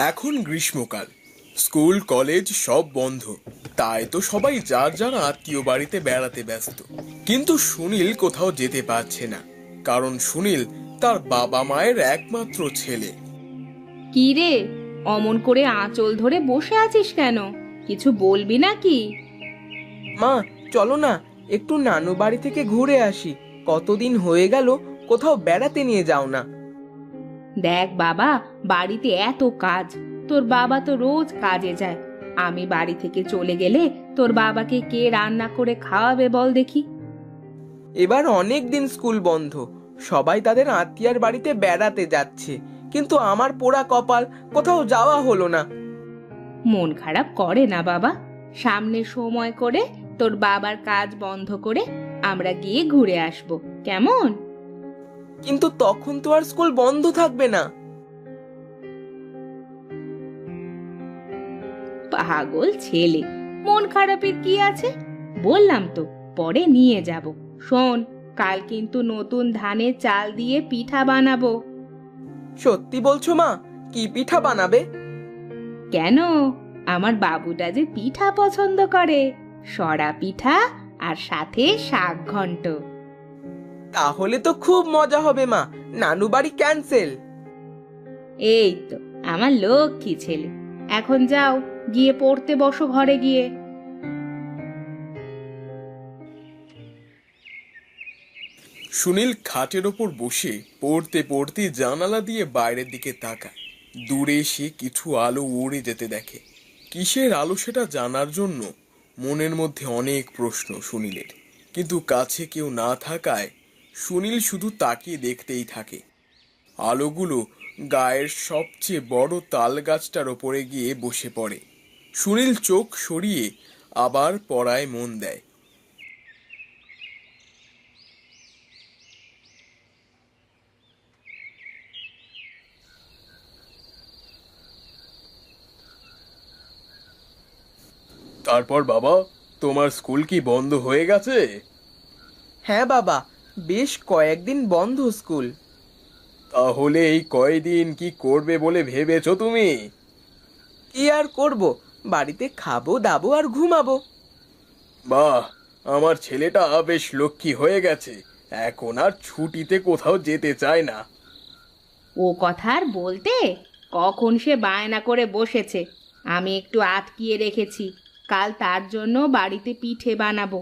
এখন গ্রীষ্মকাল, school college সব বন্ধ। তাই তো সবাই যার যার আত্মীয় বাড়িতে বেড়াতে ব্যস্ত। কিন্তু সুনীল কোথাও যেতে পারছে না, কারণ সুনীল তার বাবা মায়ের একমাত্র ছেলে। কি রে, অমন করে আঁচল ধরে বসে আছিস কেন? কিছু বলবি নাকি? মা, চলো না, একটু নানু বাড়ি থেকে ঘুরে আসি। কতদিন হয়ে গেল কোথাও বেড়াতে নিয়ে যাও না। দেখ বাবা, বাড়িতে এত কাজ, তোর বাবা তো রোজ কাজে যায়। আমি বাড়ি থেকে চলে গেলে তোর বাবাকে কে রান্না করে খাওয়াবে বল দেখি? এবার অনেক দিন স্কুল বন্ধ, সবাই তাদের আত্মীয়ার বাড়িতে বেড়াতে যাচ্ছে, কিন্তু আমার পোড়া কপাল, কোথাও যাওয়া হলো না। মন খারাপ করে না বাবা। সামনে সময় করে তোর বাবার কাজ বন্ধ করে আমরা গিয়ে ঘুরে আসব, কেমন? কিন্তু তখন তো আর স্কুল বন্ধ থাকবে না। পাগল ছেলে, মন খারাপের কি আছে? বললাম তো পরে নিয়ে যাব। শোন, কাল কিন্তু নতুন ধানের চাল দিয়ে পিঠা বানাবো। সত্যি বলছো মা? কি পিঠা বানাবে? কেন, আমার বাবুটা যে পিঠা পছন্দ করে, সরা পিঠা আর সাথে শাক ঘন্ট। তাহলে তো খুব মজা হবে মা। নানু বাড়ি ক্যান্সেল। এই তো আমার লক্ষ্মী ছেলে। এখন যাও, গিয়ে পড়তে বসো ঘরে গিয়ে। সুনীল খাটের ওপর বসে পড়তে পড়তে জানালা দিয়ে বাইরের দিকে তাকায়। দূরে সে কিছু আলো উড়ে যেতে দেখে। কিসের আলো সেটা জানার জন্য মনের মধ্যে অনেক প্রশ্ন সুনীলের, কিন্তু কাছে কেউ না থাকায় সুনীল শুধু তাকিয়ে দেখতেই থাকে। আলোগুলো গায়ের সবচেয়ে বড় তাল গাছটার ওপরে গিয়ে বসে পড়ে। সুনীল চোখ সরিয়ে আবার পড়ায় মন দেয়। তারপর বাবা, তোমার স্কুল কি বন্ধ হয়ে গেছে? হ্যাঁ বাবা, বেশ কয়েকদিন বন্ধ স্কুল। তাহলে এই কয়দিন কি করবে বলে ভেবেছো তুমি? কি আর করব, বাড়িতে খাবো দাবো আর ঘুমাবো। বাহ, আমার ছেলেটা বেশ লক্ষ্মী হয়ে গেছে। এখন আর ছুটিতে কোথাও যেতে চায় না। ও কথা আর বলতে, কখন সে বায়না করে বসেছে। আমি একটু আটকিয়ে রেখেছি, কাল তার জন্য বাড়িতে পিঠে বানাবো।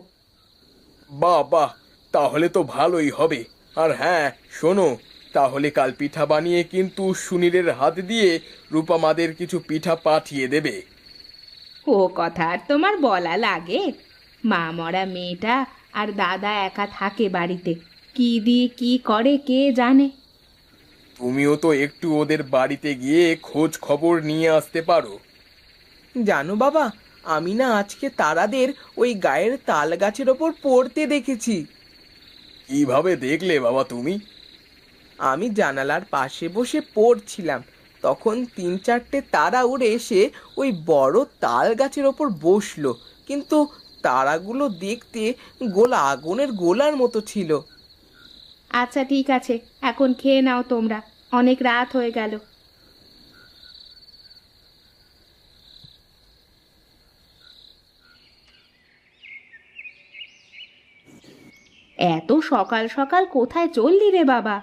বাহ বাহ, তাহলে তো ভালোই হবে। আর হ্যাঁ শোনো, তাহলে কাল পিঠা বানিয়ে কিন্তু সুনীলের হাত দিয়ে রূপামাদের কিছু পিঠা পাঠিয়ে দেবে। ও কথা আর তোমার বলা লাগে? মা মরা মেয়েটা আর দাদা একা থাকে বাড়িতে, কি দিয়ে কি করে কে জানে। তুমিও তো একটু ওদের বাড়িতে গিয়ে খোঁজ খবর নিয়ে আসতে পারো। জানো বাবা, আমি না আজকে তারাদের ওই গায়ের তাল গাছের ওপর পড়তে দেখেছি। কিভাবে দেখলে বাবা তুমি? আমি জানালার পাশে বসে পড়ছিলাম, তখন তিন চারটে তারা উড়ে এসে ওই বড় তাল গাছের ওপর বসলো। কিন্তু তারাগুলো দেখতে গোলা আগুনের গোলার মতো ছিল। আচ্ছা ঠিক আছে, এখন খেয়ে নাও তোমরা, অনেক রাত হয়ে গেল। এত সকাল সকাল কোথায় চললি রে বাবা?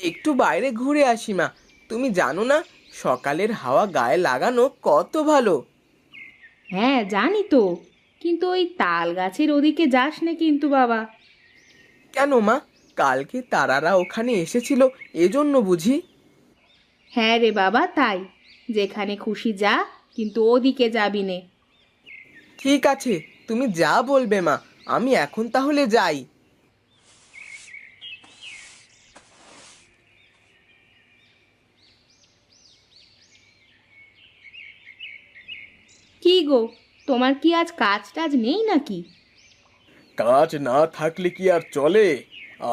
একটু বাইরে ঘুরে আসি মা। তুমি জানো না, সকালের হাওয়া গায়ে লাগানো কত ভালো। হ্যাঁ জানি তো, কিন্তু ওই তাল গাছের ওদিকে যাস না কিন্তু বাবা। কেন মা, কালকে তারারা ওখানে এসেছিল, এজন্য বুঝি? হ্যাঁ রে বাবা, তাই। যেখানে খুশি যা, কিন্তু ওদিকে যাবি নে। ঠিক আছে, তুমি যা বলবে মা, আমি এখন তাহলে যাই। কি গো, তোমার কি আজ কাজ টাজ নেই নাকি? কাজ না থাকলে কি আর চলে?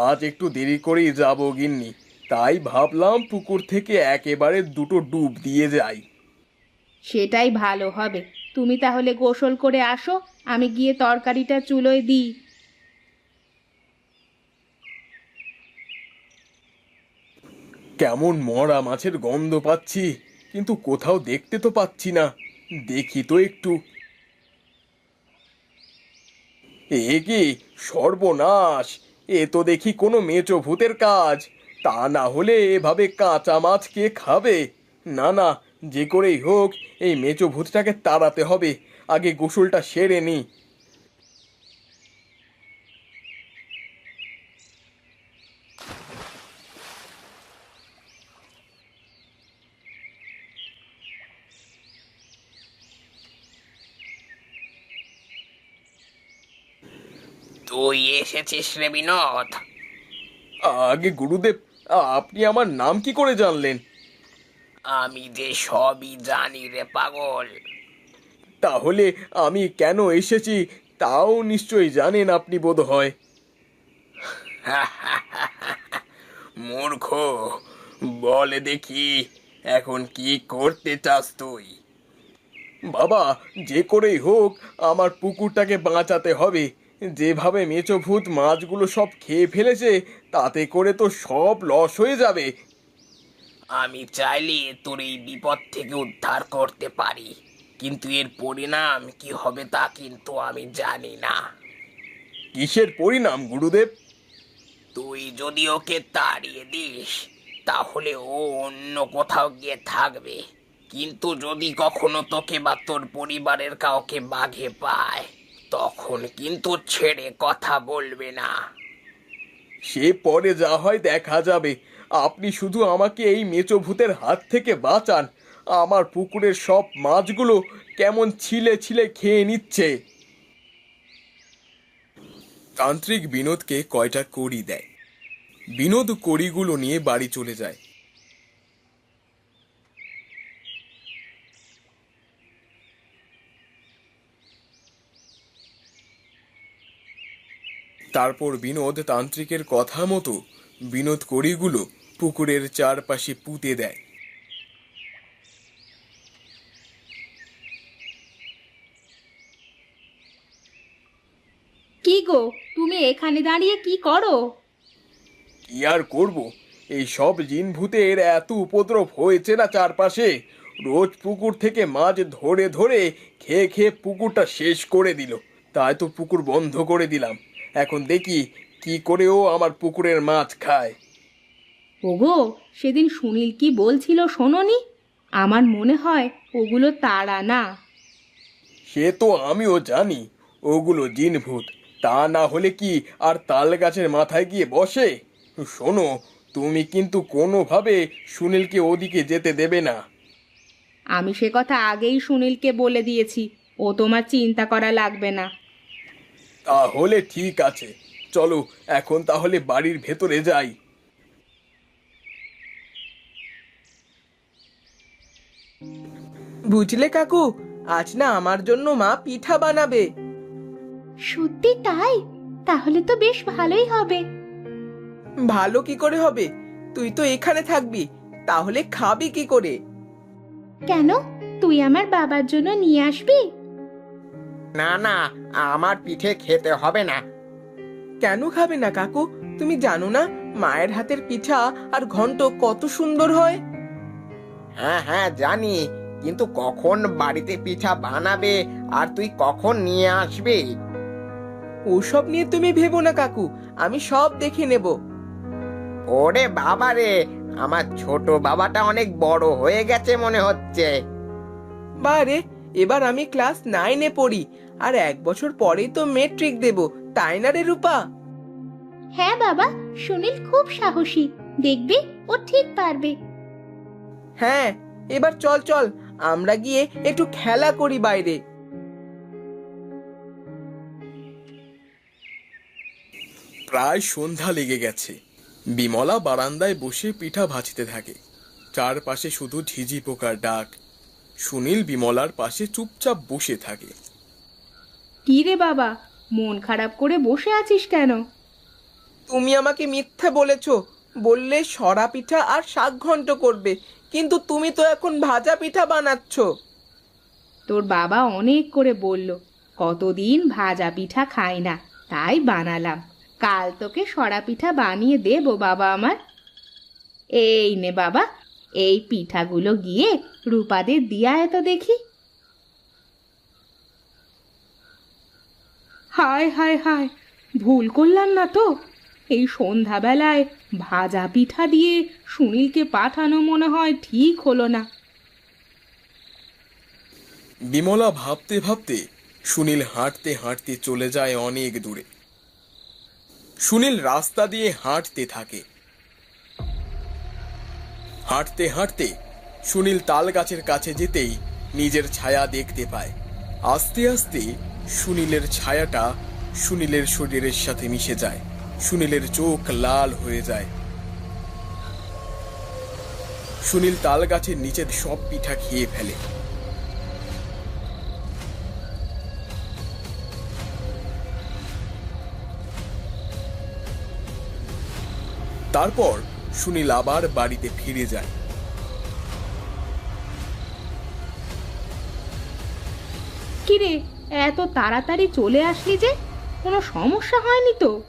আজ একটু দেরি করেই যাবো গিন্নি, তাই ভাবলাম পুকুর থেকে একেবারে দুটো ডুব দিয়ে যাই। সেটাই ভালো হবে। তুমি তাহলে গোসল করে আসো, আমি গিয়ে তরকারিটা চুলোয় দিই। কেমন মরা মাছের গন্ধ পাচ্ছি। কিন্তু কোথাও দেখতে তো পাচ্ছি না। দেখি তো একটু। এ কি সর্বনাশ! এ তো দেখি কোনো মেচো ভূতের কাজ। তা না হলে এভাবে কাঁচা মাছ কে খাবে? না না, যে করেই হোক এই মেচো ভূতটাকে তাড়াতে হবে। আগে গোসলটা সেরে নি। তুই এসেছিস রে বিনোদ? আগে গুরুদেব, আপনি আমার নাম কি করে জানলেন? আমি যে সবই জানি রে পাগল। তাহলে আমি কেন এসেছি তাও নিশ্চয়ই জানেন আপনি বোধহয়। মূর্খ, বলে দেখি এখন কি করতে চাস তুই? বাবা, যে করেই হোক আমার পুকুরটাকে বাঁচাতে হবে। যেভাবে মেচো ভূত মাছগুলো সব খেয়ে ফেলেছে, তাতে করে তো সব লস হয়ে যাবে। আমি চাইলে তোর এই বিপদ থেকে উদ্ধার করতে পারি, কিন্তু এর পরিণাম কি হবে তা কিন্তু আমি জানি না। কিসের পরিণাম গুরুদেব? তুই যদি ওকে তাড়িয়ে দিস তাহলে ও অন্য কোথাও গিয়ে থাকবে, কিন্তু যদি কখনো তোকে বা তোর পরিবারের কাউকে বাঘে পায় তখন কিন্তু ছেড়ে কথা বলবে না। সে পরে যা হয় দেখা যাবে। আপনি শুধু আমাকে এই মেচো ভূতের হাত থেকে বাঁচান। আমার পুকুরের সব মাছগুলো কেমন ছিলে ছিলে খেয়ে নিচ্ছে। তান্ত্রিক বিনোদকে কয়টা কড়ি দেয়। বিনোদ কড়িগুলো নিয়ে বাড়ি চলে যায়। তারপর বিনোদ তান্ত্রিকের কথা মতো বিনোদ কড়িগুলো পুকুরের চারপাশে পুঁতে দেয়। কি গো, তুমি এখানে দাঁড়িয়ে কি করো? কি আর করব, এই সব জিন ভূতের এত উপদ্রব হয়েছে না চারপাশে। রোজ পুকুর থেকে মাছ ধরে ধরে খেয়ে খেয়ে পুকুরটা শেষ করে দিল। তাই তো পুকুর বন্ধ করে দিলাম। এখন দেখি কি করেও আমার পুকুরের মাছ খায়। ওগো, সেদিন সুনীল কি বলছিল শোনোনি? আমার মনে হয় ওগুলো তারা না। সে তো আমিও জানি ওগুলো জিন ভূত। তা না হলে কি আর তাল গাছের মাথায় গিয়ে বসে? শোনো, তুমি কিন্তু কোনোভাবে সুনীলকে ওদিকে যেতে দেবে না। আমি সে কথা আগেই সুনীলকে বলে দিয়েছি, ও তোমার চিন্তা করা লাগবে না। তাহলে ঠিক আছে, চলো এখন তাহলে বাড়ির ভেতরে যাই। বুঝলে কাকু, আজ না আমার জন্য মা পিঠা বানাবে। সত্যি তাই? তাহলে তো বেশ ভালোই হবে। ভালো কি করে হবে? তুই তো এখানে থাকবি, তাহলে খাবি কি করে? কেন, তুই আমার বাবার জন্য নিয়ে আসবি? না না, আমার পিঠে খেতে হবে না। কেন খাবে না কাকু? তুমি জানো না মায়ের হাতের পিঠা আর ঘন্ট কত সুন্দর হয়? হ্যাঁ হ্যাঁ জানি, কিন্তু কখন বাড়িতে পিঠা বানাবে আর তুই কখন নিয়ে আসবি? ওসব নিয়ে তুমি ভেবো না কাকু, আমি সব দেখে নেব। ওরে বাবা রে, আমার ছোট বাবাটা অনেক বড় হয়ে গেছে মনে হচ্ছে। বারে, এবার আমি ক্লাস 9-এ পড়ি, আর 1 বছর পরেই তো মেট্রিক দেব, তাই না রে রূপা? হ্যাঁ বাবা, সুনীল খুব সাহসী, দেখবি ও ঠিক পারবে। হ্যাঁ, এবার চল চল আমরা গিয়ে একটু খেলা করি বাইরে। প্রায় সন্ধ্যা লেগে গেছে। বিমলা বারান্দায় বসে পিঠা ভাজতে থাকে। চারপাশে শুধু ঝিঝি পোকার ডাক। সুনীল বিমলার পাশে চুপচাপ বসে থাকে। কি রে বাবা, মন খারাপ করে বসে আছিস কেন? তুমি আমাকে মিথ্যে বলেছো, বললে সরা পিঠা আর শাক ঘন্ট করবে, কিন্তু তুমি তো এখন ভাজা পিঠা বানাচ্ছ। তোর বাবা অনেক করে বলল, কতদিন ভাজা পিঠা খাই না, তাই বানালাম। কাল তোকে সরা পিঠা বানিয়ে দেবো বাবা আমার। এই নে বাবা, এই পিঠাগুলো গিয়ে রূপাদের দিয়া এত দেখি। হায় হায় হায়, ভুল করলাম না তো? এই সন্ধ্যাবেলায় ভাজা পিঠা দিয়ে সুনীলকে পাঠানো মনে হয় ঠিক হলো না। বিমলা ভাবতে ভাবতে সুনীল হাঁটতে হাঁটতে চলে যায় অনেক দূরে। সুনীল রাস্তা দিয়ে হাঁটতে থাকে। হাঁটতে হাঁটতে সুনীল তাল গাছের কাছে যেতেই নিজের ছায়া দেখতে পায়। আস্তে আস্তে সুনীলের ছায়াটা সুনীলের শরীরের সাথে মিশে যায়। সুনীলের চোখ লাল হয়ে যায়। সুনীল তাল গাছের নিচে সব পিঠা খেয়ে ফেলে। তারপর সুনীল আবার বাড়িতে ফিরে যায়। কিরে, এত তাড়াতাড়ি চলে আসলি যে? কোনো সমস্যা হয়নি তো?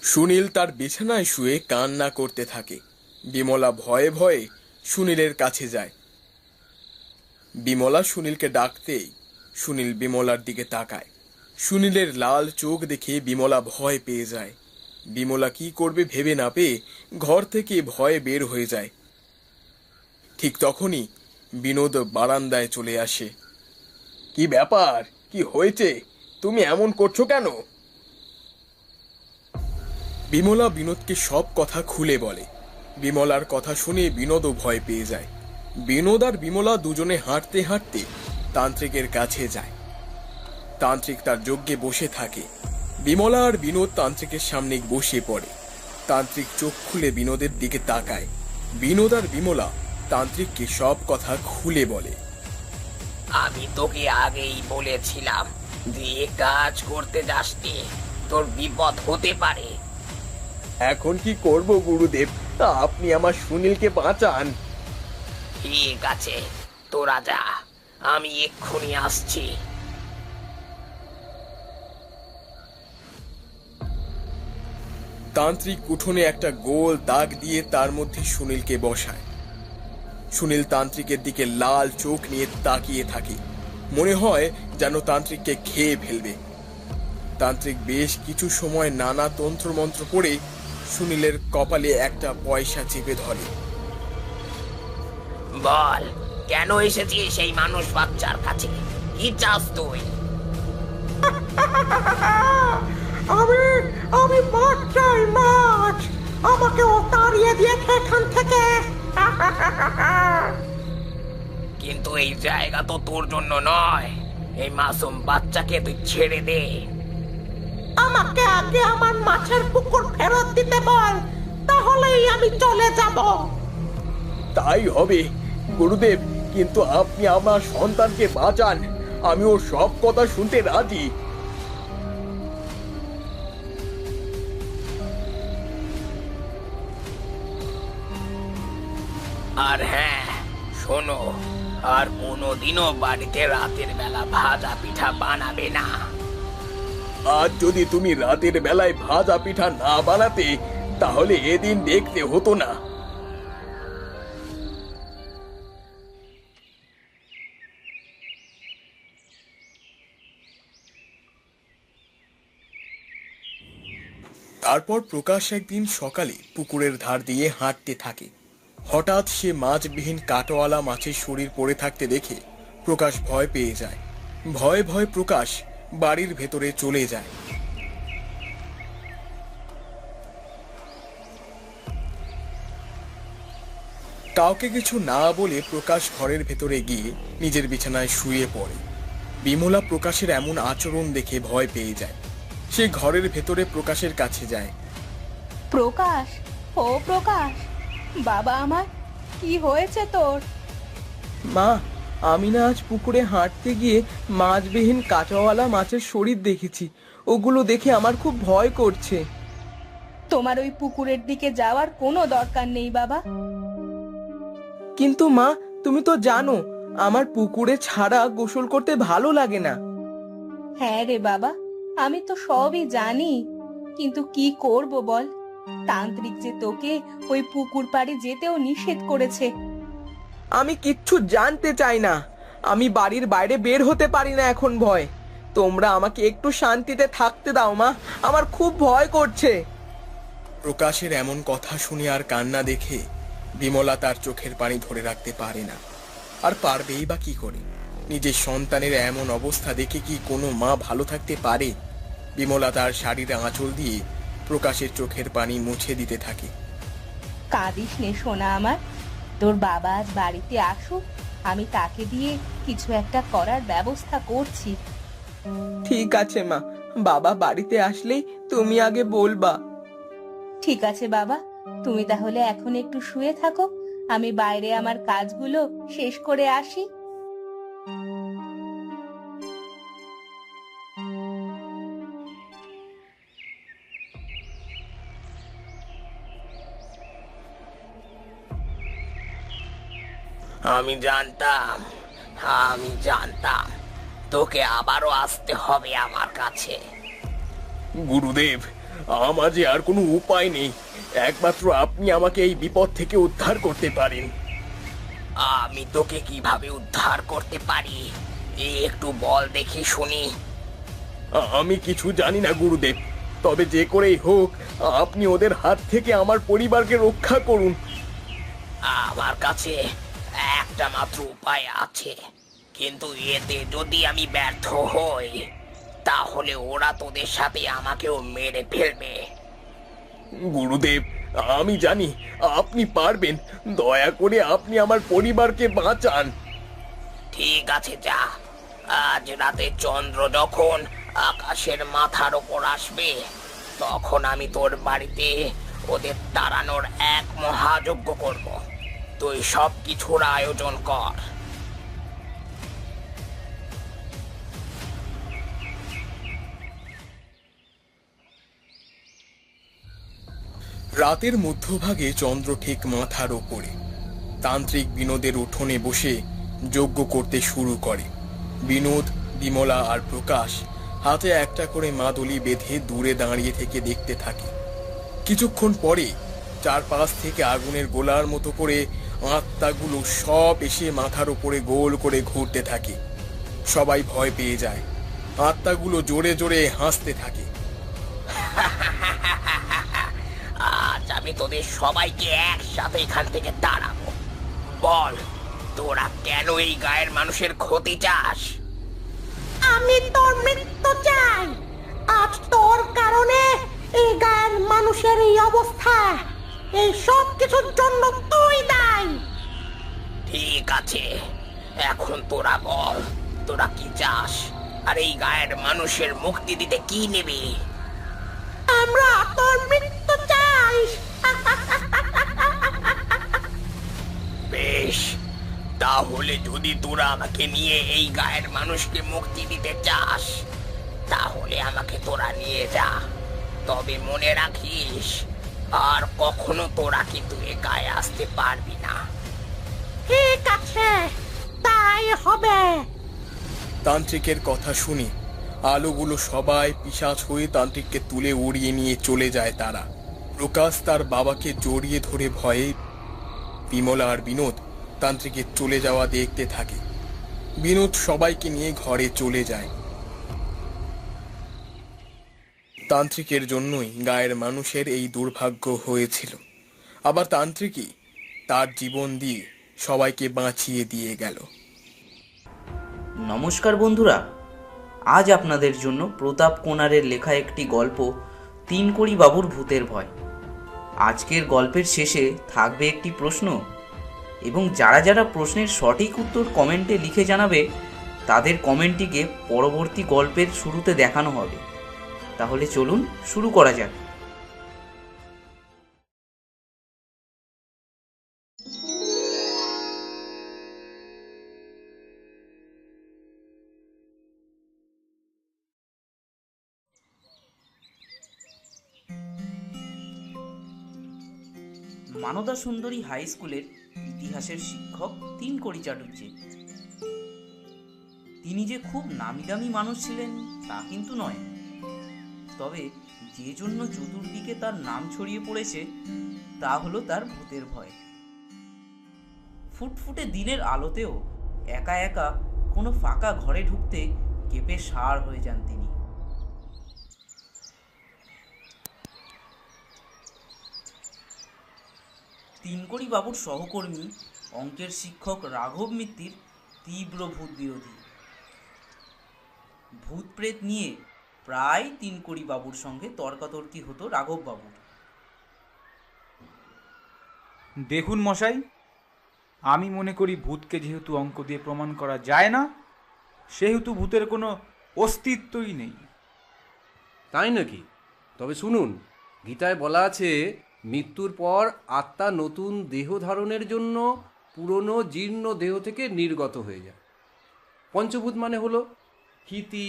সুনীল তার বিছানায় শুয়ে কান্না করতে থাকে। বিমলা ভয়ে ভয়ে সুনীলের কাছে যায়। বিমলা সুনীলকে ডাকতেই সুনীল বিমলার দিকে তাকায়। সুনীলের লাল চোখ দেখে বিমলা ভয় পেয়ে যায়। বিমলা কি করবে ভেবে না পেয়ে ঘর থেকে ভয়ে বের হয়ে যায়। ঠিক তখনই বিনোদ বারান্দায় চলে আসে। কি ব্যাপার, কি হয়েছে? তুমি এমন করছো কেন? বিমলা বিনোদকে সব কথা খুলে বলে। বিমলার কথা শুনে বিনোদও ভয় পেয়ে যায়। বিনোদ আর বিমলা দুজনে হাঁটতে হাঁটতে তান্ত্রিকের কাছে যায়। তান্ত্রিক তার যজ্ঞে বসে থাকে। বিমলা আর বিনোদ তান্ত্রিকের সামনে বসে পড়ে। তান্ত্রিক চোখ খুলে বিনোদের দিকে তাকায়। বিনোদ আর বিমলা তান্ত্রিককে সব কথা খুলে বলে। আমি তোকে আগেই বলেছিলাম যে এ কাজ করতে যাসনি, তোর বিপদ হতে পারে। এখন কি করব গুরুদেব? আপনি আমার সুনীলকে বাঁচান। ঠিক আছে, তোরা যা, আমি এক্ষুনি আসছি। তান্ত্রিক উঠোনে একটা গোল দাগ দিয়ে তার মধ্যে সুনীলকে বসায়। সুনীল তান্ত্রিকের দিকে লাল চোখ নিয়ে তাকিয়ে থাকে। মনে হয় যেন তান্ত্রিককে খেয়ে ফেলবে। তান্ত্রিক বেশ কিছু সময় নানা তন্ত্রমন্ত্র পড়ে সুনীলের কপালে একটা পয়সা চেপে ধরে। বল, কেন এসেছিস সেই মানুষ বাচ্চার কাছে? কি চাস তুই? আমি আমি মাছ চাই, মাছ। আমাকে ও তাড়িয়ে দিয়েছে এখান থেকে। কিন্তু এই জায়গা তো তোর জন্য নয়। এই মাসুম বাচ্চাকে তুই ছেড়ে দে। আমাকে আগে আমার মাছের পুকুর ফেরত দিতে বল, তাহলেই আমি চলে যাব। তাই হবে গুরুদেব, কিন্তু আপনি আমার সন্তানকে বাঁচান। আমি ওর সব কথা শুনতে রাজি। আর হ্যাঁ, শোনো, আর কোনোদিনও বাড়িতে রাতের বেলা ভাজা পিঠা বানাবে না। আজ যদি তুমি রাতের বেলায় ভাজা পিঠা না বানাতে, তাহলে এদিন দেখতে হতো না। তারপর প্রকাশ একদিন সকালে পুকুরের ধার দিয়ে হাঁটতে থাকে। হঠাৎ সে মাছবিহীন কাঁটাওয়ালা মাছের শরীর পড়ে থাকতে দেখে প্রকাশ ভয় পেয়ে যায়। ভয়ে ভয়ে প্রকাশ বাড়ির ভেতরে চলে যায়। কাউকে কিছু না বলে প্রকাশ ঘরের ভেতরে গিয়ে নিজের বিছানায় শুয়ে পড়ে। বিমলা প্রকাশের এমন আচরণ দেখে ভয় পেয়ে যায়। সে ঘরের ভেতরে প্রকাশের কাছে যায়। প্রকাশ, ও প্রকাশ, বাবা আমার, কি হয়েছে তোর? মা, আমি না আজ পুকুরে হাঁটতে গিয়ে মাছবিহীন কাঁচাওয়ালা মাছের শরীর দেখেছি। ওগুলো দেখে আমার খুব ভয় করছে। তোমার ওই পুকুরের দিকে যাওয়ার কোনো দরকার নেই বাবা। কিন্তু মা, তুমি তো জানো আমার পুকুরে ছাড়া গোসল করতে ভালো লাগে না। হ্যাঁ রে বাবা, আমি তো সবই জানি, কিন্তু কি করব বল? তান্ত্রিক যে তোকে ওই পুকুর পাড়ে যেতেও নিষেধ করেছে। আমি কিচ্ছু জানতে চাই না। আমি বাড়ির বাইরে বের হতে পারি না এখন ভয়। তোমরা আমাকে একটু শান্তিতে থাকতে দাও মা, আমার খুব ভয় করছে। প্রকাশের এমন কথা শুনে আর কান্না দেখে বিমলা তার চোখের পানি ধরে রাখতে পারে না। আর পারবেই বা কি করে? নিজের সন্তানের এমন অবস্থা দেখে কি কোনো মা ভালো থাকতে পারে? বিমলা তার শাড়ির আঁচল দিয়ে প্রকাশের চোখের পানি মুছে দিতে থাকে। কাঁদিস নে সোনা আমার, তোর বাবা আজ বাড়িতে আসুক, আমি তাকে দিয়ে কিছু একটা করার ব্যবস্থা করছি। ঠিক আছে মা, বাবা বাড়িতে আসলেই তুমি আগে বলবা। ঠিক আছে বাবা, তুমি তাহলে এখন একটু শুয়ে থাকো, আমি বাইরে আমার কাজগুলো শেষ করে আসি। আমি জানতাম তোকে আবারও আসতে হবে আমার কাছে। গুরুদেব, আমার যে আর কোনো উপায় নেই, একমাত্র আপনি আমাকে এই বিপদ থেকে উদ্ধার করতে পারেন। আমি তোকে কিভাবে উদ্ধার করতে পারি একটু বল দেখি শুনি। আমি কিছু জানি না গুরুদেব, তবে যে করেই হোক আপনি ওদের হাত থেকে আমার পরিবারকে রক্ষা করুন। আমার কাছে একটা মাত্র উপায় আছে, কিন্তু এতে যদি আমি ব্যর্থ হই তাহলে ওরা তোদের সাথে আমাকেও মেরে ফেলবে। গুরুদেব, আমি জানি আপনি পারবেন, দয়া করে আপনি আমার পরিবারকে বাঁচান। ঠিক আছে, যা। আজ রাতে চন্দ্র যখন আকাশের মাথার ওপর আসবে তখন আমি তোর বাড়িতে ওদের তাড়ানোর এক মহাযজ্ঞ করব। তুই সব কিছুর আয়োজন কর। রাতের মধ্যভাগে চন্দ্র ঠিক মাথার ওপরে তান্ত্রিক বিনোদের উঠোনে বসে যজ্ঞ করতে শুরু করে। বিনোদ, বিমলা আর প্রকাশ হাতে একটা করে মাদুলি বেঁধে দূরে দাঁড়িয়ে থেকে দেখতে থাকে। কিছুক্ষণ পরে চারপাশ থেকে আগুনের গোলার মতো করে আত্মাগুলো সব এসে মাথার উপরে গোল করে ঘুরতে থাকে। সবাই ভয় পেয়ে যায়। আত্মাগুলো জোরে জোরে হাসতে থাকে। আজ আমি তোদের সবাইকে একসাথে এখান থেকে তাড়াবো। বল, তোরা কেন এই গায়ের মানুষের ক্ষতি চাস? আমি তোর মৃত্যু চাই। আজ তোর কারণে এই গায়ের মানুষের এই অবস্থা। এই সব কিছুর জন্য তুই দায়ী। ঠিক আছে, এখন তোরা বল, তোরা কি চাস? আর এই গায়ের মানুষের মুক্তি দিতে কি নেবে? আমরা তোর মৃত্যু চাই। বেশ, তাহলে যদি তোরা আমাকে নিয়ে এই গায়ের মানুষকে মুক্তি দিতে চাস তাহলে আমাকে তোরা নিয়ে যা। তবে মনে রাখিস, আর কখনো তোরা কিন্তু এ গায়ে আসতে পারবি না। ঠিক আছে, তাই হবে। তান্ত্রিকের কথা শুনে আলোগুলো সবাই পিশাচ হয়ে তান্ত্রিককে তুলে উড়িয়ে নিয়ে চলে যায় তারা। প্রকাশ তার বাবাকে জড়িয়ে ধরে ভয়ে, বিমলা আর বিনোদ তান্ত্রিকের চলে যাওয়া দেখতে থাকে। বিনোদ সবাইকে নিয়ে ঘরে চলে যায়। তান্ত্রিকের জন্যই গায়ের মানুষের এই দুর্ভাগ্য হয়েছিল। আবার তান্ত্রিকই তার জীবন দিয়ে সবাইকে বাঁচিয়ে দিয়ে গেল। নমস্কার বন্ধুরা, আজ আপনাদের জন্য প্রতাপ কোনারের লেখা একটি গল্প, তিনকড়ি বাবুর ভূতের ভয়। আজকের গল্পের শেষে থাকবে একটি প্রশ্ন, এবং যারা যারা প্রশ্নের সঠিক উত্তর কমেন্টে লিখে জানাবে তাদের কমেন্টটিকে পরবর্তী গল্পের শুরুতে দেখানো হবে। তাহলে চলুন শুরু করা যাক। মানদা সুন্দরী হাই স্কুলের ইতিহাসের শিক্ষক তিনকড়ি চাটুর্যে। তিনি যে খুব নামি দামি মানুষ ছিলেন তা কিন্তু নয়, তবে যে জন্য চতুর্দিকে তার নাম ছড়িয়ে পড়েছে তা হলো তার ভূতের ভয়। ফুটফুটে দিনের আলোতেও একা একা কোনো ফাঁকা ঘরে ঢুকতে কেঁপে সার হয়ে যান তিনি। তিনকড়ি বাবুর সহকর্মী অঙ্কের শিক্ষক রাঘব মিত্তির তীব্র ভূত বিরোধী। ভূত প্রেত নিয়ে প্রায় তিনকড়ি বাবুর সঙ্গে তর্কাতর্কি হতো রাঘব বাবুর। দেখুন মশাই, আমি মনে করি ভূতকে যেহেতু অঙ্ক দিয়ে প্রমাণ করা যায় না, সেহেতু ভূতের কোনো অস্তিত্বই নেই। তাই নাকি? তবে শুনুন, গীতায় বলা আছে মৃত্যুর পর আত্মা নতুন দেহ ধারণের জন্য পুরনো জীর্ণ দেহ থেকে নির্গত হয়ে যায়। পঞ্চভূত মানে হলো ক্ষিতি,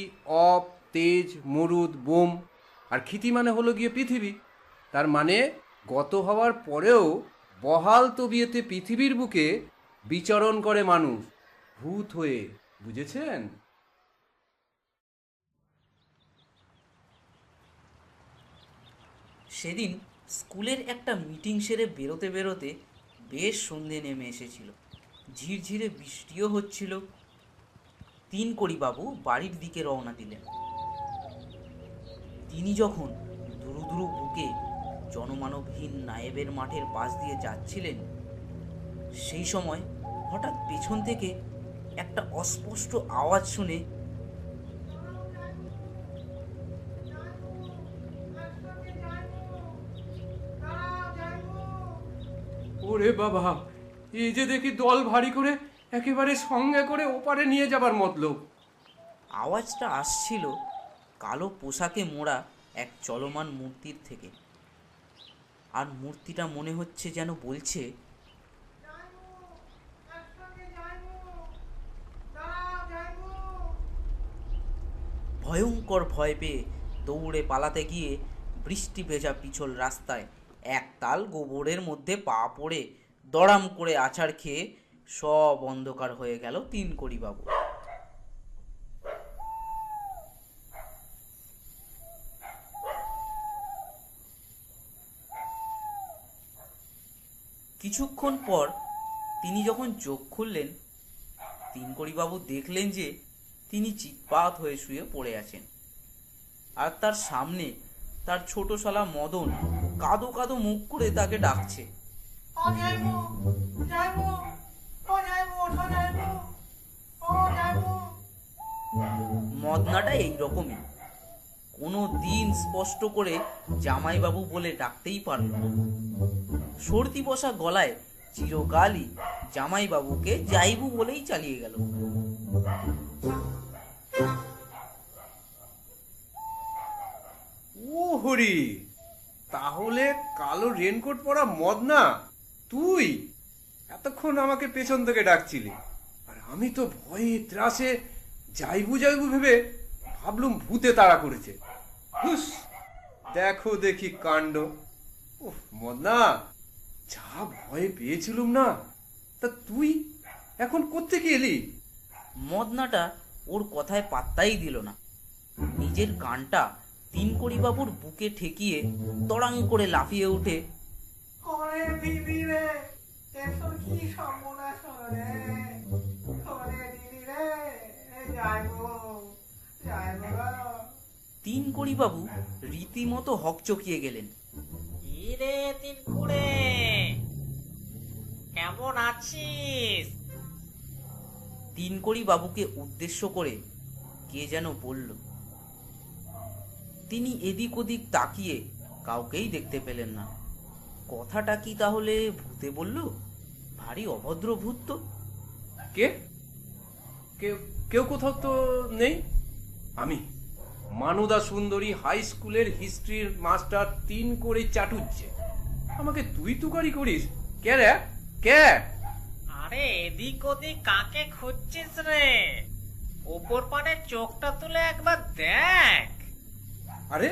অপ, তেজ, মরুদ, বোম। আর ক্ষিতি মানে হলো গিয়ে পৃথিবী। তার মানে গত হওয়ার পরেও বহাল তবিয়তে পৃথিবীর বুকে বিচরণ করে মানুষ ভূত হয়ে, বুঝেছেন? সেদিন স্কুলের একটা মিটিং সেরে বেরোতে বেরোতে বেশ সন্ধে নেমে এসেছিল। ঝিরঝিরে বৃষ্টিও হচ্ছিল। তিনকড়িবাবু বাড়ির দিকে রওনা দিলেন। তিনি যখন দুরু দুরু বুকে জনমানবহীন নায়েবের মাঠের পাশ দিয়ে যাচ্ছিলেন, সেই সময় হঠাৎ পেছন থেকে একটা অস্পষ্ট আওয়াজ শুনে ওরে বাবা, এই যে দেখি দল ভারী করে একেবারে সঙ্গে করে ওপারে নিয়ে যাবার মতলব। আওয়াজটা আসছিল কালো পোশাকে মোড়া এক চলমান মূর্তির থেকে। আর মূর্তিটা মনে হচ্ছে যেন বলছে, ভয়ঙ্কর ভয় পেয়ে দৌড়ে পালাতে গিয়ে বৃষ্টি ভেজা পিছল রাস্তায় একতাল গোবরের মধ্যে পা পড়ে দড়াম করে আছাড় খেয়ে সব অন্ধকার হয়ে গেল তিনকড়িবাবু। কিছুক্ষণ পর তিনি যখন চোখ খুললেন, তিনকড়িবাবু দেখলেন যে তিনি চিৎপাত হয়ে শুয়ে পড়ে আছেন। আর তার সামনে তার ছোট শালা মদন কাদো কাদো মুখ করে তাকে ডাকছে। মদনাটা এইরকমই, কোনো দিন স্পষ্ট করে জামাইবাবু বলে ডাকতেই পারল না। সর্দি বসা গলায় চিরকালই জামাইবাবুকে যাইবু বলেই চালিয়ে গেল। ও হরি, তাহলে কালো রেনকোট পরা মদনা তুই এতক্ষণ আমাকে পেছন থেকে ডাকছিলি, আর আমি তো ভয়ে ত্রাসে যাইবু যাইবু ভেবে ভাবলুম ভূতে তাড়া করেছে। হুস, দেখো দেখি কাণ্ড। ওহ মদনা, যা ভয়ে পেয়েছিলুম না, তা তুই এখন কোত্থেকে এলি? মদনাটা ওর কথায় পাত্তাই দিল না। নিজের কানটা তিনকড়িবাবুর বুকে ঠেকিয়ে তড়াং করে লাফিয়ে উঠে, করে দিদি রে, এসব কি সর্বনাশ হলো রে, করে দিদি রে, যাইবো যাইবো গো। তিনকড়িবাবু রীতিমতো হকচকিয়ে গেলেন। রে তিনকুড়ে, কেমন আছিস? তিনকড়িবাবুকে উদ্দেশ্য করে কে যেন বলল। তিনি এদিক ওদিক তাকিয়ে কাউকেই দেখতে পেলেন না। কথাটা কি তাহলে ভূতে বলল? ভারী অভদ্র ভূত তো। কে? কেউ কোথাও তো নেই। আমি মানুদা সুন্দরী হাই স্কুলের হিস্ট্রির মাস্টার তিনকড়ি চাটুজ্জে। আমাকে তুই তুকারি করিস কে রে? কে? আরে এদিক ওদিক কাকে খুঁজছিস রে? ওপর পানে চোখটা তুলে একবার দেখ। আরে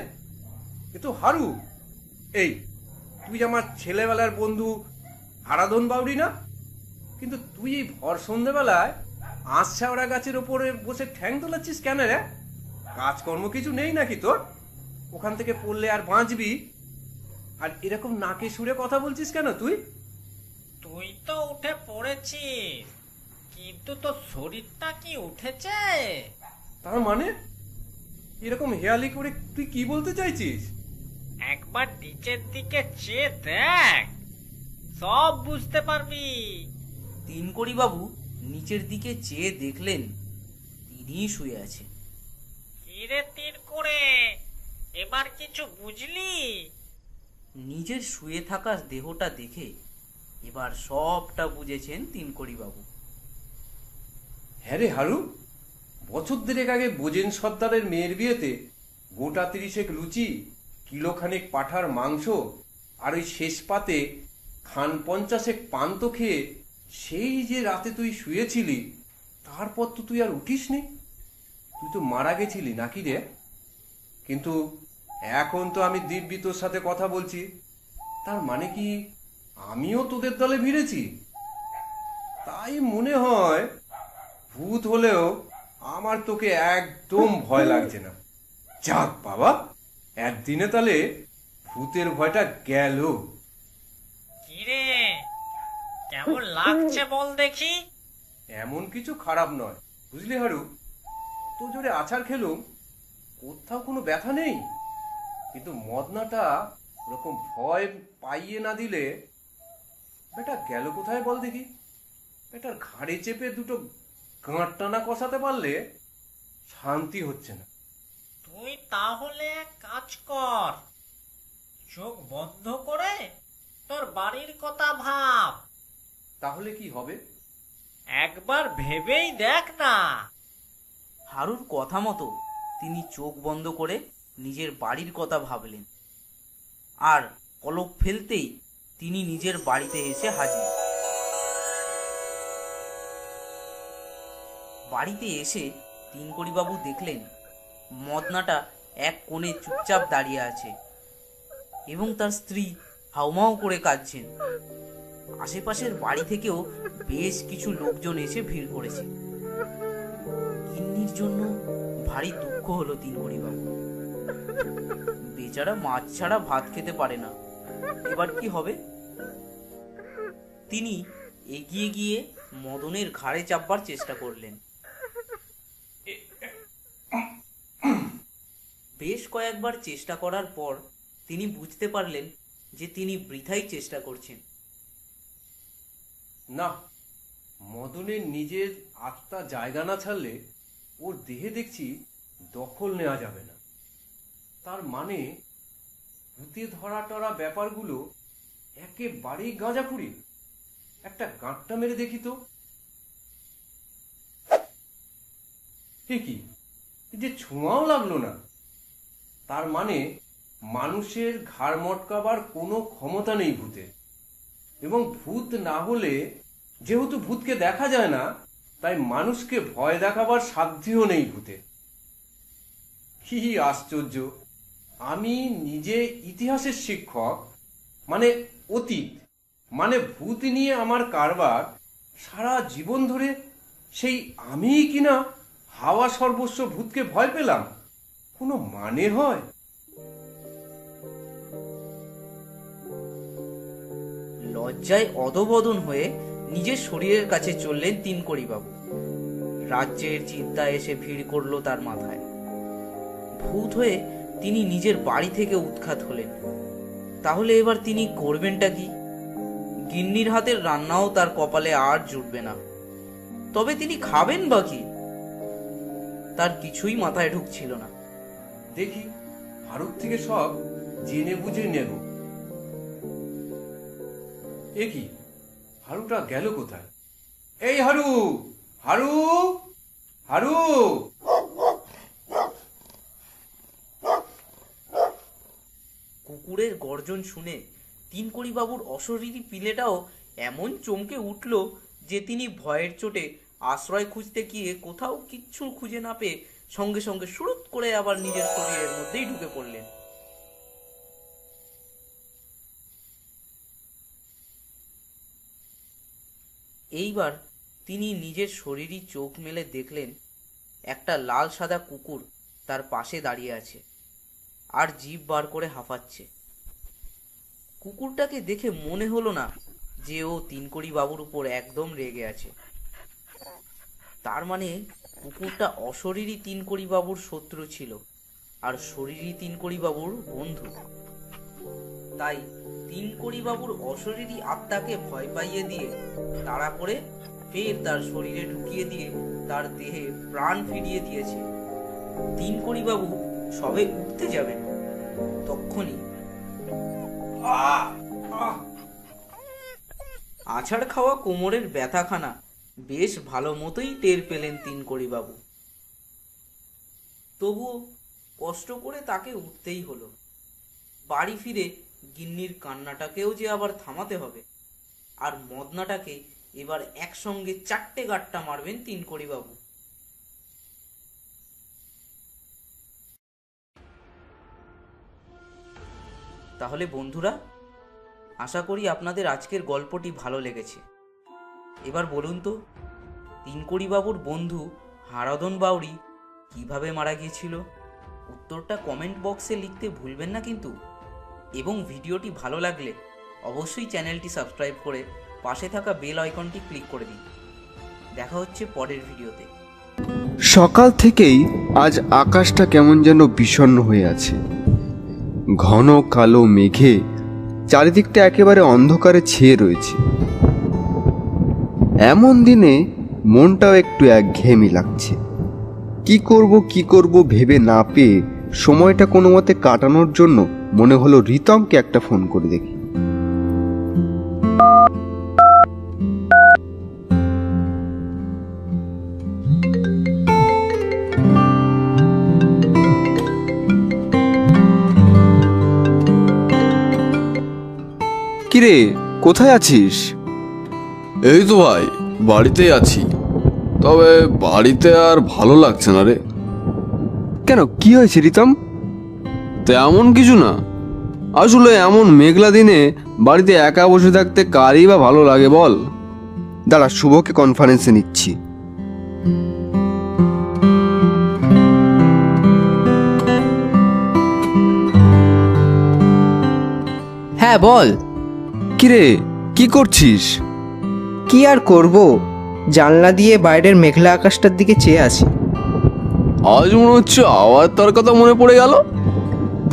এ তো হারু। এই তুই আমার ছেলেবেলার বন্ধু হারাধন বাউরি না? কিন্তু তুই এই ভর সন্ধ্যেবেলায় আঁশছাওড়া গাছের ওপরে বসে ঠ্যাং তোলাচ্ছিস কেন রে? কাজকর্ম কিছু নেই নাকি তোর? ওখান থেকে পড়লে আর বাঁচবি? আর এরকম নাকে সুরে কথা বলছিস কেন তুই? তুই তো উঠে পড়েছিস, কিন্তু তোর শরীরটা কি উঠেছে? তার মানে এরকম হেয়ালি করে তুই কি বলতে চাইছিস? একবার নিচের দিকে চেয়ে দেখ, সব বুঝতে পারবি। তিনকড়িবাবু নিচের দিকে চেয়ে দেখলেন তিনিই শুয়ে আছে। কিরে তীর করে, এবার কিছু বুঝলি? নিজের শুয়ে থাকা দেহটা দেখে এবার সবটা বুঝেছেন তিনকড়িবাবু। হ্যাঁ রে হারু, বছর দেড়েক আগে বোজেন সর্দারের মেয়ের বিয়েতে গোটা 30 লুচি, কিলোখানেক পাঠার মাংস আর ওই শেষ পাতে খান 50 পান্ত খেয়ে সেই যে রাতে তুই শুয়েছিলি, তারপর তো তুই আর উঠিসনি। তুই তো মারা গেছিলি নাকি রে? কিন্তু এখন তো আমি দিব্যি তোর সাথে কথা বলছি, তার মানে কি আমিও তোদের দলে ভিড়েছি? তাই মনে হয় ভূত হলেও আমার তোকে একদম ভয় লাগছে না। যাক বাবা, একদিনে তাহলে ভূতের ভয়টা গেল। কিরে, কেমন লাগছে বল দেখি? এমন কিছু খারাপ নয় বুঝলি হারু, তো জোরে আছাড় খেলুম, কোথাও কোনো ব্যথা নেই। কিন্তু মদনাটা ওরকম ভয় পাইয়ে না দিলে বেটা গেল কোথায় বল দেখি? বেটার ঘাড়ে চেপে দুটো গাঁট টানা কষাতে পারলে শান্তি হচ্ছে না। তুই তাহলে এক কাজ কর, চোখ বন্ধ করে তোর বাড়ির কথা ভাব। তাহলে কি হবে? একবার ভেবেই দেখ না। হারুর কথা মতো তিনি চোখ বন্ধ করে নিজের বাড়ির কথা ভাবলেন, আর পলক ফেলতেই তিনি নিজের বাড়িতে এসে হাজির। বাড়িতে এসে তিনকড়িবাবু দেখলেন মদনাটা এক কোণে চুপচাপ দাঁড়িয়ে আছে এবং তার স্ত্রী হাউমাউ করে কাঁদছেন। আশেপাশের বাড়ি থেকেও বেশ কিছু লোকজন এসে ভিড় করেছে। গিন্নির জন্য ভারী দুঃখ হলো তিনকড়িবাবু। বেচারা মাছ ছাড়া ভাত খেতে পারে না, এবার কি হবে? তিনি এগিয়ে গিয়ে মদনের ঘাড়ে চাপবার চেষ্টা করলেন। বেশ কয়েকবার চেষ্টা করার পর তিনি বুঝতে পারলেন যে তিনি বৃথাই চেষ্টা করছেন। না, মদনের নিজের আত্মা জায়গা না ছাড়লে ওর দেহে দেখছি দখল নেওয়া যাবে না। তার মানে ভূতে ধরা টরা ব্যাপারগুলো একেবারেই গাঁজাখুরি। একটা গাঁটটা মেরে দেখি তো। কি এই যে ছোঁয়াও লাগলো না, তার মানে মানুষের ঘাড় মটকাবার কোনো ক্ষমতা নেই ভূতের। এবং ভূত না হলে, যেহেতু ভূতকে দেখা যায় না, তাই মানুষকে ভয় দেখাবার সাধ্যও নেই ভূতের। কি আশ্চর্য! আমি নিজে ইতিহাসের শিক্ষক, মানে অতীত, মানে ভূত নিয়ে আমার কারবার সারা জীবন ধরে, সেই আমিই কিনা হাওয়া সর্বস্ব ভূতকে ভয় পেলাম? কোনো মানে হয়? লজ্জায় অধবদন হয়ে নিজের শরীরের কাছে চললেন তিনকড়িবাবু। রাজ্যের চিন্তা এসে ভিড় করলো তার মাথায়। ভূত হয়ে তিনি নিজের বাড়ি থেকে উৎখাত হলেন। তাহলে এবার তিনি করবেনটা কি? গিন্নির হাতের রান্নাও তার কপালে আর জুটবে না। তবে তিনি খাবেন বা কি? তার কিছুই মাথায় ঢুকছিল না। দেখি হারুর থেকে সব জেনে বুঝে নেব। এ কি, হারুটা গেল কোথায়? এই হারু, হারু, হারু! কুকুরের গর্জন শুনে তিনকড়িবাবুর অশরীরী পিলেটাও এমন চমকে উঠল যে তিনি ভয়ের চোটে আশ্রয় খুঁজতে গিয়ে কোথাও কিচ্ছু খুঁজে না পেয়ে সঙ্গে সঙ্গে সুরুত করে আবার নিজের শরীরের মধ্যেই ঢুকে পড়লেন। এইবার তিনি নিজের শরীরই চোখ মেলে দেখলেন একটা লাল সাদা কুকুর তার পাশে দাঁড়িয়ে আছে, আর জিভ বার করে হাঁপাচ্ছে। কুকুরটাকে দেখে মনে হলো না যে ও তিনকড়ি বাবুর উপর একদম রেগে আছে। তার মানে কুকুরটা অশরীরী তিনকড়ি বাবুর শত্রু ছিল আর শরীরী তিনকড়ি বাবুর বন্ধু। তাই তিনকড়ি বাবুর অশরীরী আত্মাকে ভয় পাইয়ে দিয়ে তাড়া করে ফের তার শরীরে ঢুকিয়ে দিয়ে তার দেহে প্রাণ ফিরিয়ে দিয়েছে। তিনকড়ি বাবু সবে উঠতে যাবেন, তক্ষুনি আছাড় খাওয়া কোমরের ব্যথাখানা বেশ ভালো মতোই টের পেলেন তিনকড়ি বাবু। তবুও কষ্ট করে তাকে উঠতেই হলো। বাড়ি ফিরে গিন্নির কান্নাটাকেও যে আবার থামাতে হবে, আর মদনাটাকে এবার একসঙ্গে 4টে গাট্টা মারবেন তিনকড়ি বাবু। তাহলে বন্ধুরা, আশা করি আপনাদের আজকের গল্পটি ভালো লেগেছে। এবার বলুন তো, তিনকড়ি বাবুর বন্ধু হারাধন বাউরি কিভাবে মারা গিয়েছিল? উত্তরটা কমেন্ট বক্সে লিখতে ভুলবেন না কিন্তু। এবং ভিডিওটি ভালো লাগলে অবশ্যই চ্যানেলটি সাবস্ক্রাইব করে পাশে থাকা বেল আইকনটি ক্লিক করে দিন। দেখা হচ্ছে পরের ভিডিওতে। সকাল থেকেই আজ আকাশটা কেমন যেন বিষণ্ণ হয়ে আছে। ঘন কালো মেঘে চারিদিকটা একেবারে অন্ধকারে ছেয়ে রয়েছে। এমন দিনে মনটাও একটু একঘেয়েমি লাগছে। কি করব ভেবে না পেয়ে সময়টা কোনো মতে কাটানোর জন্য মনে হলো রিতমকে একটা ফোন করে দেখি। কিরে, কোথায় আছিস? এই তো ভাই, বাড়িতেই আছি। তবে বাড়িতে আর ভালো লাগছে না রে। কেন, কি হয়েছে রিতম? তেমন কিছু না, আসলে এমন মেঘলা দিনে বাড়িতে একা বসে থাকতে কারই বা ভালো লাগে বল। দাঁড়া, শুভকে কনফারেন্সে নিচ্ছি। হ্যাঁ বল। কিরে, কি করছিস? কি আর করব, জানলা দিয়ে বাইরের মেঘলা আকাশটার দিকে চেয়ে আছি। আজ মনে হচ্ছে আবার তার কথা মনে পড়ে গেল।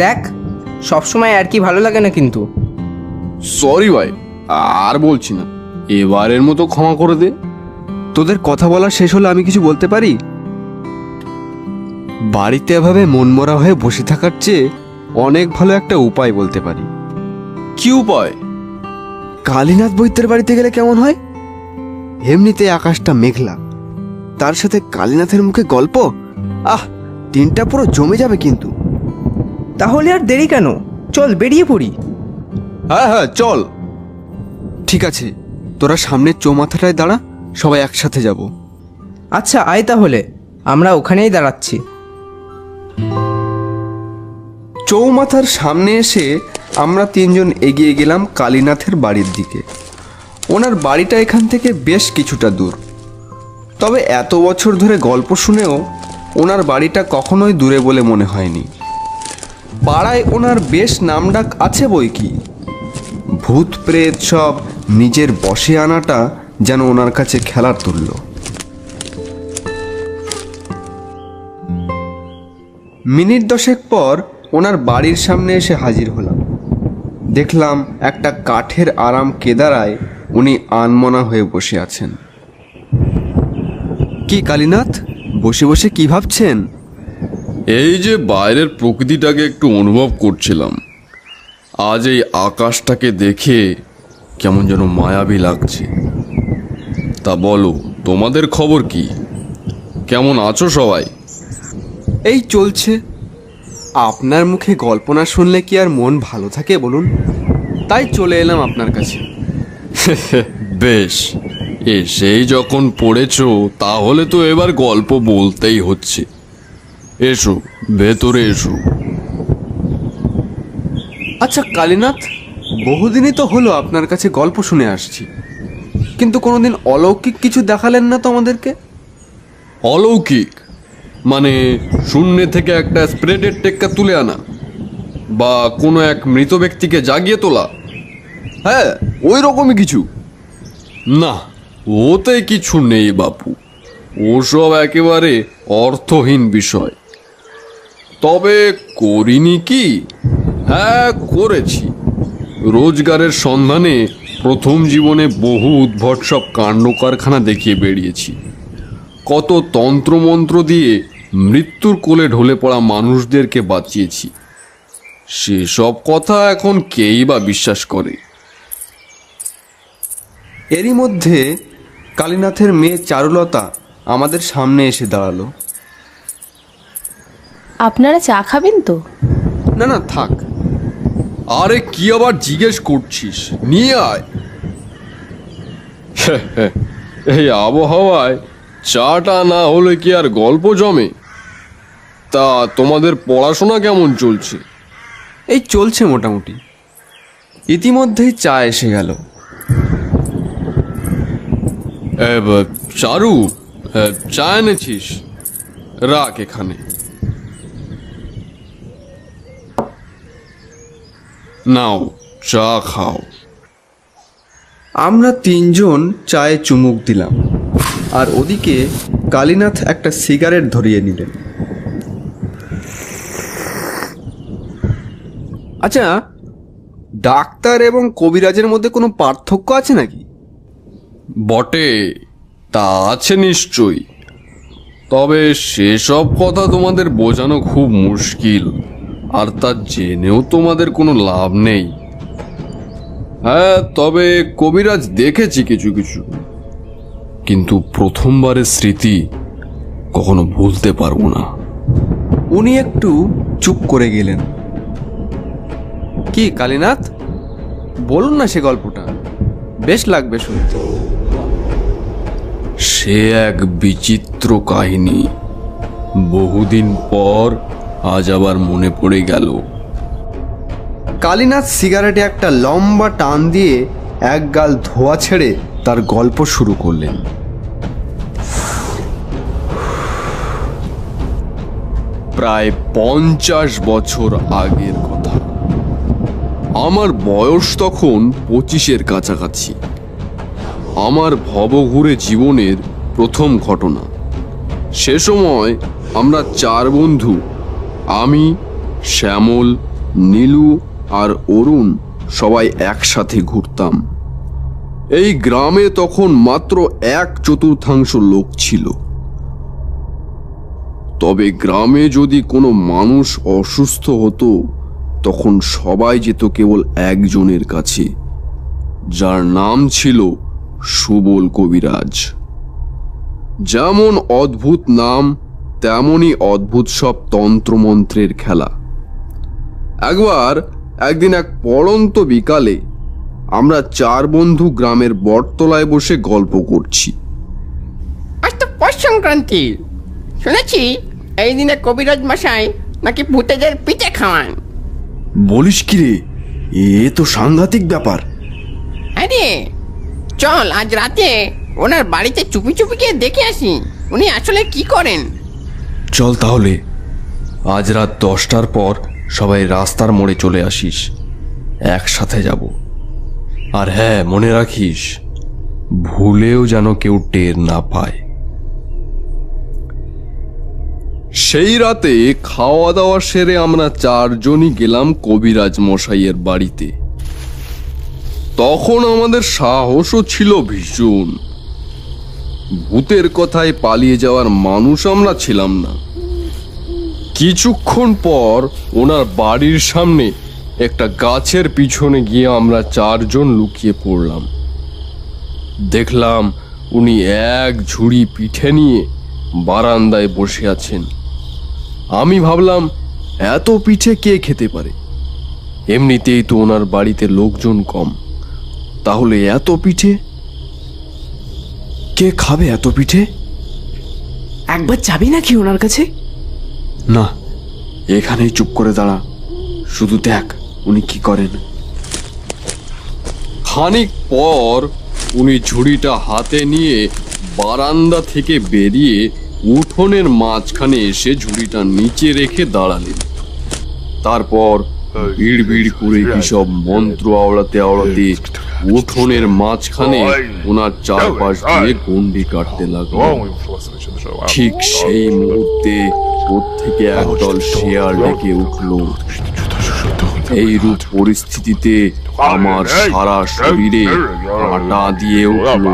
দেখ, সবসময় আর কি ভালো লাগে না কিন্তু। সরি ভাই, আর বলছি না, এবারের মতো ক্ষমা করে দে। তোদের কথা বলা শেষ হলে আমি কিছু বলতে পারি? বাড়িতে এভাবে মনমরা হয়ে বসে থাকার চেয়ে অনেক ভালো একটা উপায় বলতে পারি। কি উপায়? কালীনাথ বৈদ্যের বাড়িতে গেলে কেমন হয়? এমনিতে আকাশটা মেঘলা, তার সাথে কালীনাথের মুখে গল্প, দিনটা পুরো জমে যাবে কিন্তু। তাহলে আর দেরি কেন, চল বেরিয়ে পড়ি। হ্যাঁ চল। ঠিক আছে, তোরা সামনের চৌমাথাটায় দাঁড়া, সবাই একসাথে যাব। আচ্ছা আয় তাহলে, আমরা ওখানেই দাঁড়াচ্ছি। চৌমাথার সামনে এসে আমরা তিনজন এগিয়ে গেলাম কালীনাথের বাড়ির দিকে। ওনার বাড়িটা এখান থেকে বেশ কিছুটা দূর, তবে এত বছর ধরে গল্প শুনেও ওনার বাড়িটা কখনোই দূরে বলে মনে হয়নি। পাড়ায় ওনার বেশ নামডাক আছে বই কি। ভূত প্রেত সব নিজের বশে আনাটা যেন ওনার কাছে খেলার তুল্য। মিনিট 10 পর ওনার বাড়ির সামনে এসে হাজির হলাম। দেখলাম একটা কাঠের আরাম কেদারায় উনি আনমনা হয়ে বসে আছেন। কি কালীনাথ, বসে বসে কি ভাবছেন? এই যে বাইরের প্রকৃতিটাকে একটু অনুভব করছিলাম। আজ এই আকাশটাকে দেখে কেমন যেন মায়াবী লাগছে। তা বলো, তোমাদের খবর কি? কেমন আছো সবাই? এই চলছে। আপনার মুখে গল্প না শুনলে কি আর মন ভালো থাকে বলুন? তাই চলে এলাম আপনার কাছে। বেশ, এসেই যখন পড়েছো তাহলে তো এবার গল্প বলতেই হচ্ছে। এসো, ভেতরে এসো। আচ্ছা কালীনাথ, বহুদিনই তো হলো আপনার কাছে গল্প শুনে আসছি, কিন্তু কোনোদিন অলৌকিক কিছু দেখালেন না তো আমাদেরকে। অলৌকিক মানে শূন্য থেকে একটা স্প্রেডের টেক্কা তুলে আনা? বা কোনো এক মৃত ব্যক্তিকে জাগিয়ে তোলা? হ্যাঁ, ওই রকমই কিছু। না, ওতে কিছু নেই বাপু, ওসব একেবারে অর্থহীন বিষয়। তবে করিনি কি? হ্যাঁ, করেছি। রোজগারের সন্ধানে প্রথম জীবনে বহু উদ্ভট সব কাণ্ড কারখানা দেখিয়ে বেরিয়েছি। কত তন্ত্রমন্ত্র দিয়ে মৃত্যুর কোলে ঢলে পড়া মানুষদেরকে বাঁচিয়েছি। সেসব কথা এখন কেই বা বিশ্বাস করে? এরই মধ্যে কালীনাথের মেয়ে চারুলতা আমাদের সামনে এসে দাঁড়ালো। আপনারা চা খাবেন তো? না না, থাক। আরে কি আবার জিজ্ঞেস করছিস? নিয়ে আয়। এই আবহাওয়ায় চাটা না হলে কি আর গল্প জমে? তা তোমাদের পড়াশোনা কেমন চলছে? এই চলছে মোটামুটি। ইতিমধ্যেই চা এসে গেল। চারু, চা এনেছিস? রাখ এখানে। নাও, চা খাও। আমরা তিনজন চায়ে চুমুক দিলাম, আর ওদিকে কালীনাথ একটা সিগারেট ধরিয়ে নিলেন। আচ্ছা, ডাক্তার এবং কবিরাজের মধ্যে কোনো পার্থক্য আছে নাকি? বটে, তা আছে নিশ্চয়ই। তবে সেসব কথা তোমাদের বোঝানো খুব মুশকিল, আর তা জেনেও তোমাদের কোনো লাভ নেই। হ্যাঁ, তবে কবিরাজ দেখেছি কিছু কিছু, কিন্তু প্রথমবারের স্মৃতি কখনো ভুলতে পারবো না। উনি একটু চুপ করে গেলেন। কি কালীনাথ, বলুন না সে গল্পটা, বেশ লাগবে শুনতে। সে এক বিচিত্র কাহিনী, বহুদিন পর আজ আবার মনে পড়ে গেল। কালীনাথ সিগারেটে একটা লম্বা টান দিয়ে এক গাল ধোঁয়া ছেড়ে তার গল্প শুরু করলেন। প্রায় 50 বছর আগের কথা। আমার বয়স তখন 25-এর কাছাকাছি। আমার ভবঘুরে জীবনের প্রথম ঘটনা। সে সময় আমরা 4 বন্ধু, আমি, শ্যামল, নীলু আর অরুণ সবাই একসাথে ঘুরতাম। এই গ্রামে তখন মাত্র 1/4 লোক ছিল। তবে গ্রামে যদি কোনো মানুষ অসুস্থ হতো তখন সবাই যেত কেবল একজনের কাছে, যার নাম ছিল সুবল কবিরাজ। যেমন অদ্ভুত নাম, তেমনই অদ্ভুত সব তন্ত্রমন্ত্রের খেলা। একদিন এক পড়ন্ত বিকালে আমরা 4 বন্ধু গ্রামের বটতলায় বসে গল্প করছি। আজ তো পৌষ সংক্রান্তি, শুনেছি এই দিনে কবিরাজ মশাই নাকি ভূতেদের পিঠে খাওয়ান। বলিস কি রে, এ তো সাংঘাতিক ব্যাপার। আরে চল আজ রাতে ওনার বাড়িতে চুপি চুপি গিয়ে দেখে আসি উনি আসলে কি করেন। চল তাহলে, আজ রাত 10টার পর সবাই রাস্তার মোড়ে চলে আসিস, একসাথে যাব। আর হ্যাঁ, মনে রাখিস, ভুলেও যেন কেউ টের না পায়। সেই রাতে খাওয়া দাওয়া সেরে আমরা 4 জনই গেলাম কবিরাজ মশাইয়ের বাড়িতে। তখন আমাদের সাহসও ছিল ভীষণ। ভূতের কথায় পালিয়ে যাওয়ার মানুষ আমরা ছিলাম না। কিছুক্ষণ পর ওনার বাড়ির সামনে একটা গাছের পিছনে গিয়ে আমরা 4 জন লুকিয়ে পড়লাম। দেখলাম উনি এক ঝুড়ি পিঠে নিয়ে বারান্দায় বসে আছেন। আমি ভাবলাম, এত পিঠে কে খেতে পারে? এমনিতেই তো ওনার বাড়িতে লোকজন কম, তাহলে এত পিঠে কে খাবে? এত পিঠে একবার যাবি নাকি ওনার কাছে? না, এখানেই চুপ করে দাঁড়া, শুধু দেখ উনি কি করেন। খানিক পর উনি ঝুড়িটা হাতে নিয়ে বারান্দা থেকে বেরিয়ে উঠোনের মাঝখানে এসে ঝুড়িটা নিচে রেখে দাঁড়ালেন। তারপর ভিড় ভিড় করে কিসব মন্ত্র আওড়াতে আওড়াতে উঠোনের মাঝখানে ওনার চারপাশ দিয়ে গন্ডি কাটতে লাগলো। ঠিক সেই মুহূর্তে প্রত্যেকে একদল শেয়াল ডেকে উঠল। এইরূপ পরিস্থিতিতে আমার সারা শরীরে কাঁটা দিয়ে উঠল।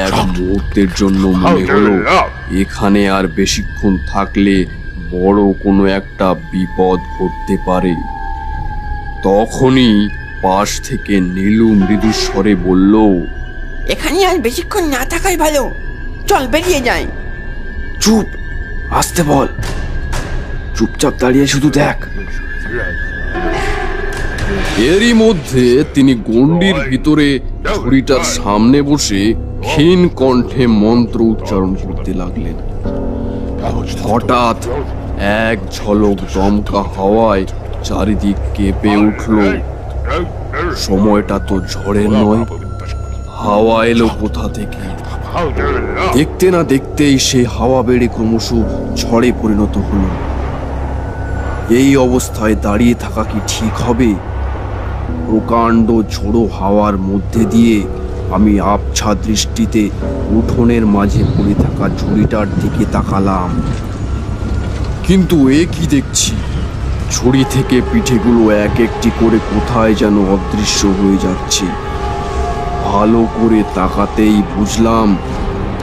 এক মুহূর্তের জন্য মনে হলো এখানে আর বেশিক্ষণ থাকলে বড় কোনো একটা বিপদ ঘটতে পারে। তখনই পাশ থেকে নীলু মৃদু স্বরে বলল, এখানে আর বেশিক্ষণ না থাকাই ভালো, চল বেরিয়ে যাই। চুপ, আসতে বল, চুপচাপ দাঁড়িয়ে শুধু দেখ। এরই মধ্যে তিনি গণ্ডির ভিতরে ছুরিটার সামনে বসে ক্ষীণ কণ্ঠে মন্ত্র উচ্চারণ করতে লাগলেন। হঠাৎ এক ঝলক দমকা হাওয়ায় চারিদিক কেঁপে উঠল। সময়টা তো ঝড়ের নয়, হাওয়া এলো কোথা থেকে? দেখতে না দেখতেই সে হাওয়া বেড়ে ক্রমশ ঝড়ে পরিণত হলো। এই অবস্থায় দাঁড়িয়ে থাকা কি ঠিক হবে? প্রকাণ্ড ঝোড়ো হাওয়ার মধ্যে দিয়ে আমি আবছা দৃষ্টিতে উঠোনের মাঝে পড়ে থাকা ঝুড়িটার দিকে তাকালাম। কিন্তু এ কি দেখছি, ঝুড়ি থেকে পিঠেগুলো এক একটি করে কোথায় যেন অদৃশ্য হয়ে যাচ্ছে। ভালো করে তাকাতেই বুঝলাম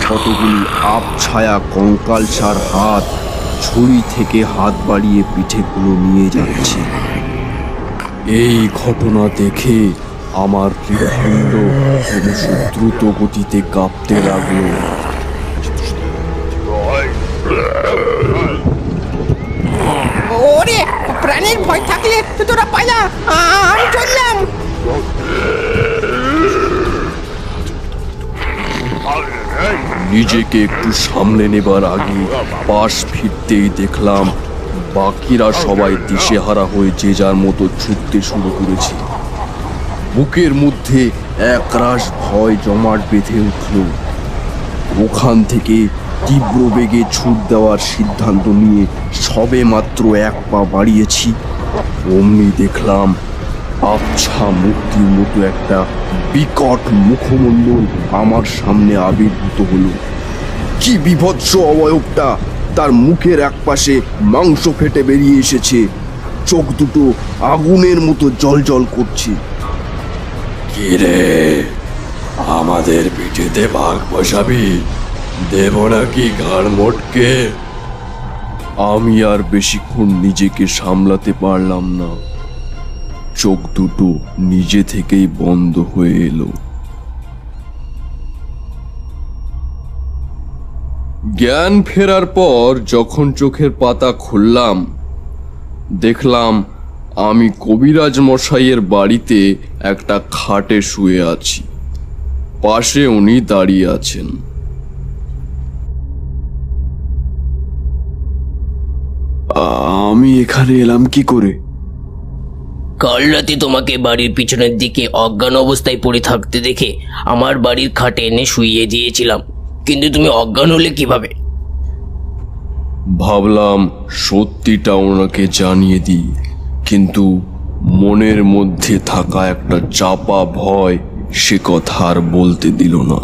কতগুলি আবছায়া কঙ্কালসার হাত ঝুড়ি থেকে হাত বাড়িয়ে পিঠেগুলো নিয়ে যাচ্ছে। এই ঘটনা দেখে আমার হৃদপিণ্ড ক্রমশ দ্রুত গতিতে কাঁপতে লাগলো। ওরে, প্রাণের ভয় থাকলে তোরা পালা, আমি চললাম। নিজেকে একটু সামলে নেবার আগে পাশ ফিরতেই দেখলাম বাকিরা সবাই দিশেহারা হয়ে যে যার মতো ছুটতে শুরু করেছে। বুকের মধ্যে একরাশ ভয় জমাট বেঁধে উঠল। ওখান থেকে তীব্র বেগে ছুট দেওয়ার সিদ্ধান্ত নিয়ে সবে মাত্র এক পা বাড়িয়েছি, অমনি দেখলাম আবছা মূর্তির মতো একটা বিকট মুখমণ্ডল আমার সামনে আবির্ভূত হলো। কি বিভৎস অবয়বটা! তার মুখের একপাশে মাংস ফেটে বেরিয়ে এসেছে, চোখ দুটো আগুনের মতো জ্বলজ্বল করছে। কি রে, আমাদের পিঠেতে ভাগ বসাবি? দেব নাকি ঘাড় মোটকে? আমি আর বেশিক্ষণ নিজেকে সামলাতে পারলাম না, চোখ দুটো নিজে থেকেই বন্ধ হয়ে এলো। জ্ঞান ফেরার পর যখন চোখের পাতা খুললাম, দেখলাম আমি কবিরাজ মশাইয়ের বাড়িতে একটা খাটে শুয়ে আছি, পাশে উনি দাঁড়িয়ে আছেন। আমি এখানে এলাম কি করে? কাল রাতে তোমাকে বাড়ির পিছনের দিকে অজ্ঞান অবস্থায় পড়ে থাকতে দেখে আমার বাড়ির খাটে এনে শুইয়ে দিয়েছিলাম, কিন্তু তুমি অজ্ঞান হলে কিভাবে? ভাবলাম সত্যিটা ওনাকে জানিয়ে দিই, কিন্তু মনের মধ্যে থাকা একটা চাপা ভয় সে কথা আর বলতে দিল না।